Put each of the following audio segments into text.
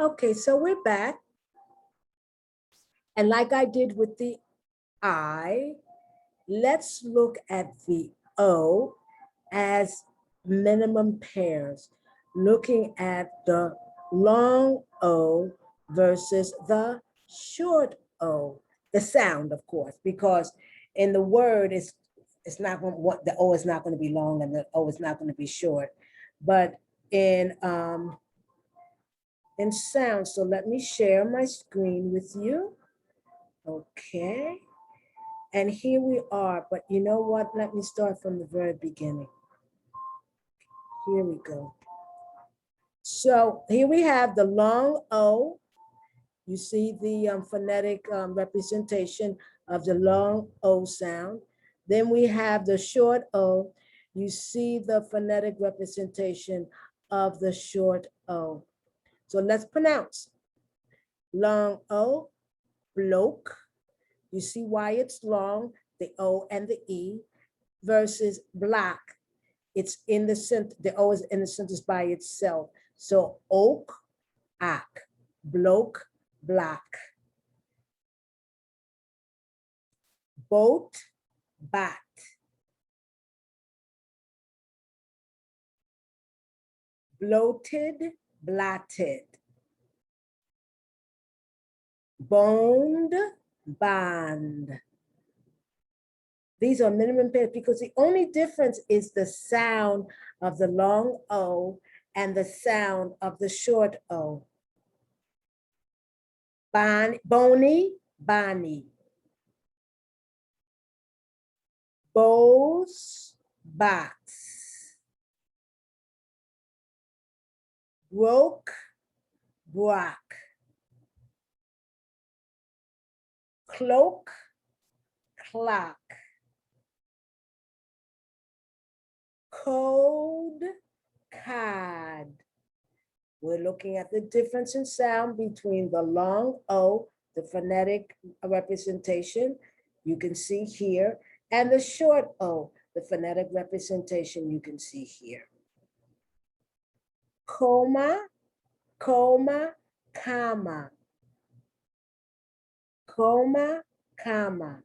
Okay, so we're back. And like I did with the I, let's look at the O as minimum pairs, looking at the long O versus the short O, the sound, of course, because in the word, it's not going what the O is not going to be long and the O is not going to be short, but in sound. So let me share my screen with you. Okay. And here we are, but you know what? Let me start from the very beginning. Here we go. So here we have the long O. You see the phonetic representation of the long O sound. Then we have the short O. You see the phonetic representation of the short O. So let's pronounce. Long O, bloke. You see why it's long, the O and the E, versus black. It's in the center, the O is in the sentence by itself. So oak, ak, bloke, black. Boat, bat. Bloated, blatted. Boned, band. These are minimum pairs because the only difference is the sound of the long O and the sound of the short O. Bony, bonny. Bows, box. Broke, brock. Cloak, clock. Code, cod. We're looking at the difference in sound between the long O, the phonetic representation, you can see here, and the short O, the phonetic representation you can see here. Coma, coma, comma. Coma, comma.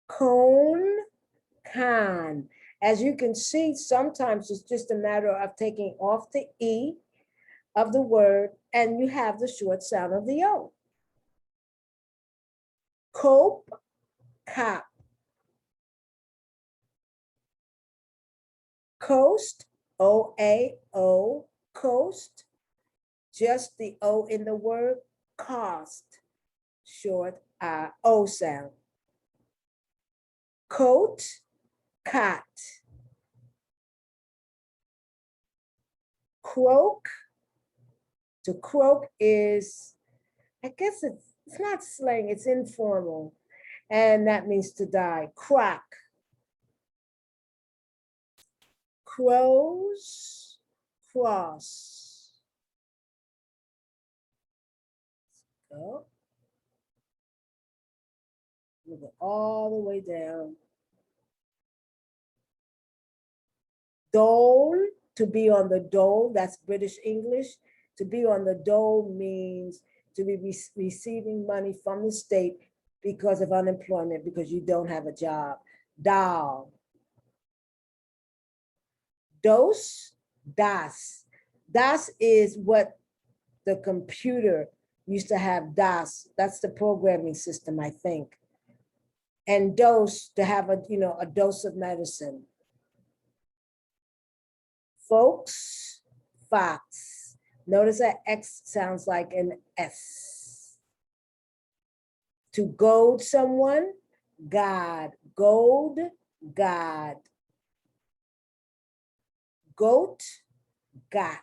Cone, con. As you can see, sometimes it's just a matter of taking off the E of the word and you have the short sound of the O. Cope, cop. Coast, O-A-O, coast. Just the O in the word, cost. Short O sound. Coat, cot. Croak. To croak is, I guess it's not slang, it's informal. And that means to die. Crock. Crows, cross. Go. Move it all the way down. Dole, to be on the dole, that's British English. To be on the dole means to be receiving money from the state because of unemployment, because you don't have a job. Doll. Dos, das. Das is what the computer used to have, DOS. That's the programming system, I think. And dose, to have a dose of medicine. Folks, fox. Notice that X sounds like an S. To goad someone, God. Goad, God. Goat, got.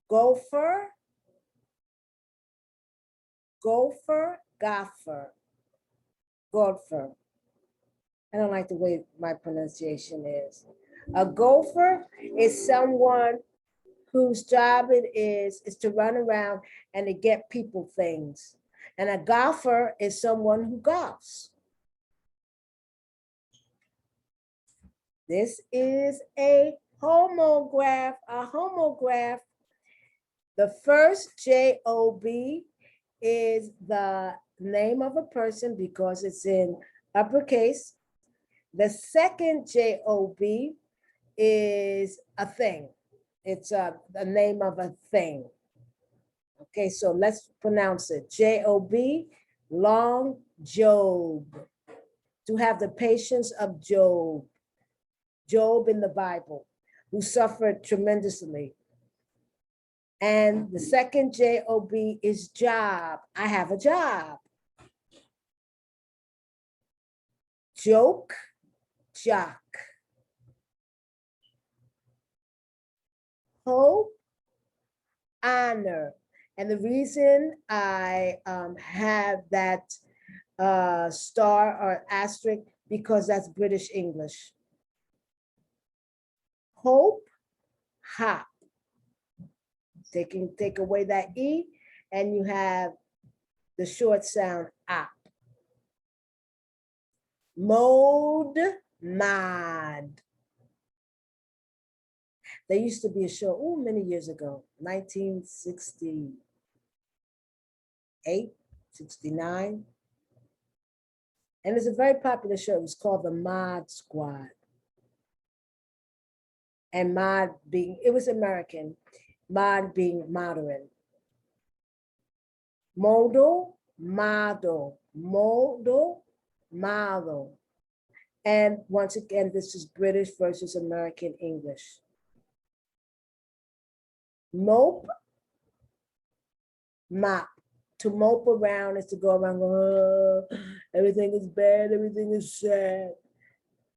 Golfer, golfer, golfer. Golpher. I don't like the way my pronunciation is. A golfer is someone whose job it is to run around and to get people things. And a golfer is someone who golfs. This is a homograph, a homograph. The first J-O-B is the name of a person because it's in uppercase. The second J-O-B is a thing. It's the name of a thing. Okay, so let's pronounce it. J-O-B, long Job. To have the patience of Job. Job in the Bible, who suffered tremendously. And the second J-O-B is job. I have a job. Joke, jock. Hope, honor. And the reason I have that star or asterisk, because that's British English. Hope, hop. Take away that E, and you have the short sound op. Mode, mod. There used to be a show, many years ago, 1968, 69. And it's a very popular show. It was called The Mod Squad. And mod being, it was American, mod being modern. Modal, model, modal, model. And once again, this is British versus American English. Mope, mop. To mope around is to go around, everything is bad, everything is sad.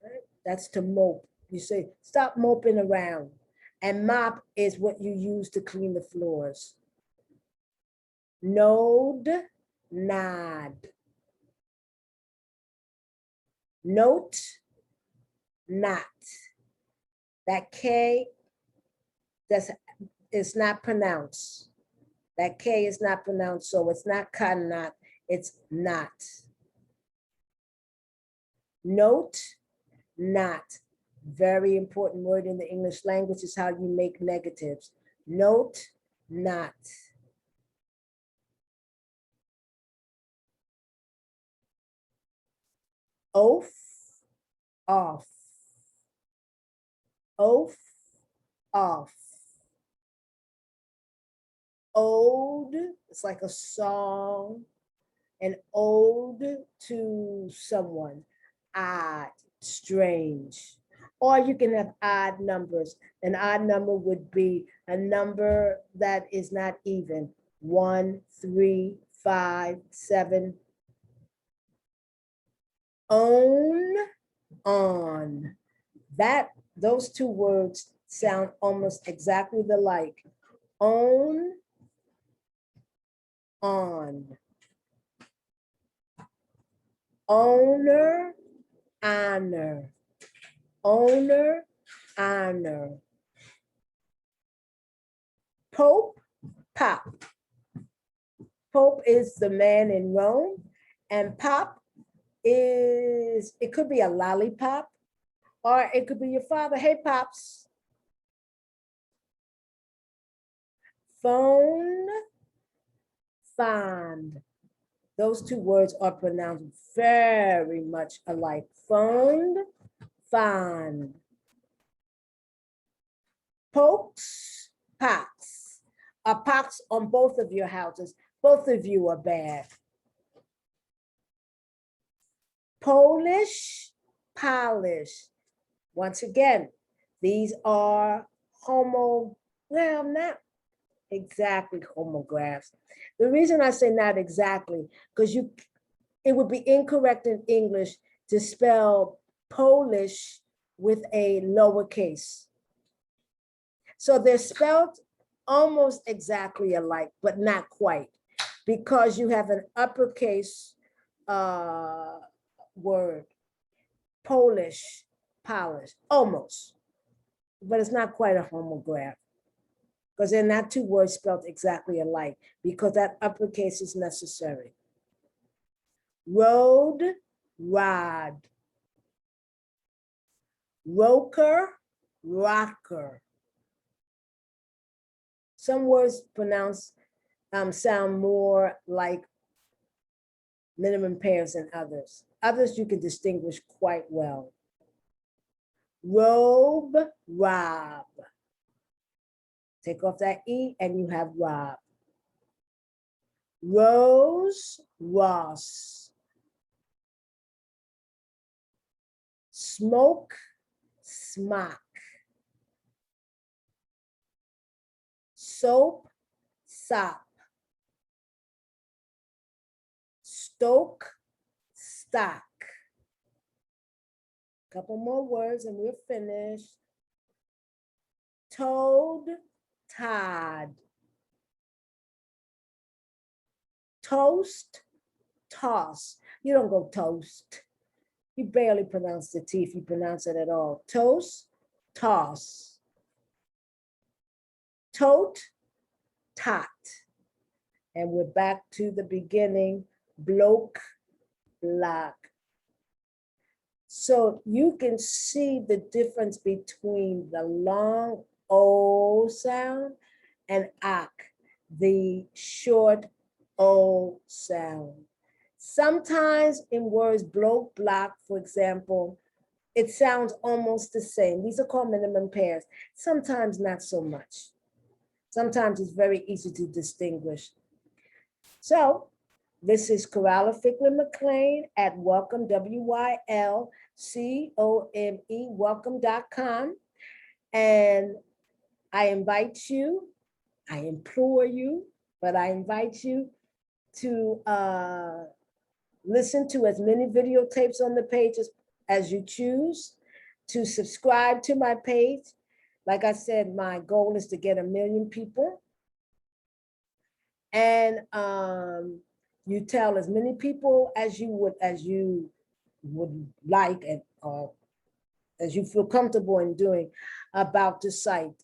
Right? That's to mope. You say, stop moping around. And mop is what you use to clean the floors. Node, nod. Note, not. That K is not pronounced. That K is not pronounced, so it's not cannot, it's not. Note, not. Very important word in the English language is how you make negatives. Note, not. Oath, off. Oath, off. Ode, it's like a song, an ode to someone. Odd, strange. Or you can have odd numbers. An odd number would be a number that is not even. 1, 3, 5, 7. Own, on. Those two words sound almost exactly alike. Own, on. Owner, honor. Owner, honor. Pope, pop. Pope is the man in Rome, and pop is, it could be a lollipop, or it could be your father. Hey, pops. Phone, fond. Those two words are pronounced very much alike. Phoned, fond. Pokes, pox. A pox on both of your houses. Both of you are bad. Polish, polish. Once again, these are well, not exactly homographs. The reason I say not exactly, because it would be incorrect in English to spell Polish with a lowercase. So they're spelled almost exactly alike, but not quite, because you have an uppercase word, Polish, polish, almost, but it's not quite a homograph, because they're not two words spelled exactly alike, because that uppercase is necessary. Road, rod. Roaker, rocker. Some words sound more like minimum pairs than others. Others you can distinguish quite well. Robe, rob. Take off that E and you have rob. Rose, Ross. Smoke, smock. Soap, sop. Stoke, stock. Couple more words and we're finished. Toad, Todd. Toast, toss. You don't go toast. You barely pronounce the T if you pronounce it at all. Toast, toss. Tote, tot. And we're back to the beginning. Bloke, block. So you can see the difference between the long O sound and ak, the short O sound. Sometimes in words, bloke, block, for example, it sounds almost the same. These are called minimum pairs. Sometimes not so much. Sometimes it's very easy to distinguish. So this is Coralla Fickler McLean at Welcome, W-Y-L-C-O-M-E, welcome.com. And I invite you, I implore you, but I invite you to listen to as many videotapes on the page as you choose, to subscribe to my page. Like I said, my goal is to get 1 million people. And you tell as many people as you would like and as you feel comfortable in doing about the site,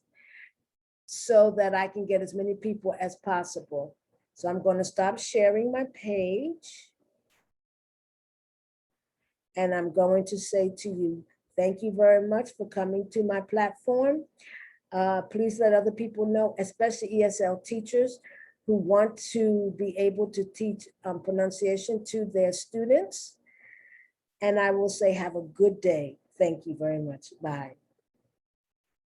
so that I can get as many people as possible. So I'm going to stop sharing my page. And I'm going to say to you, thank you very much for coming to my platform. Please let other people know, especially ESL teachers who want to be able to teach pronunciation to their students. And I will say, have a good day. Thank you very much. Bye.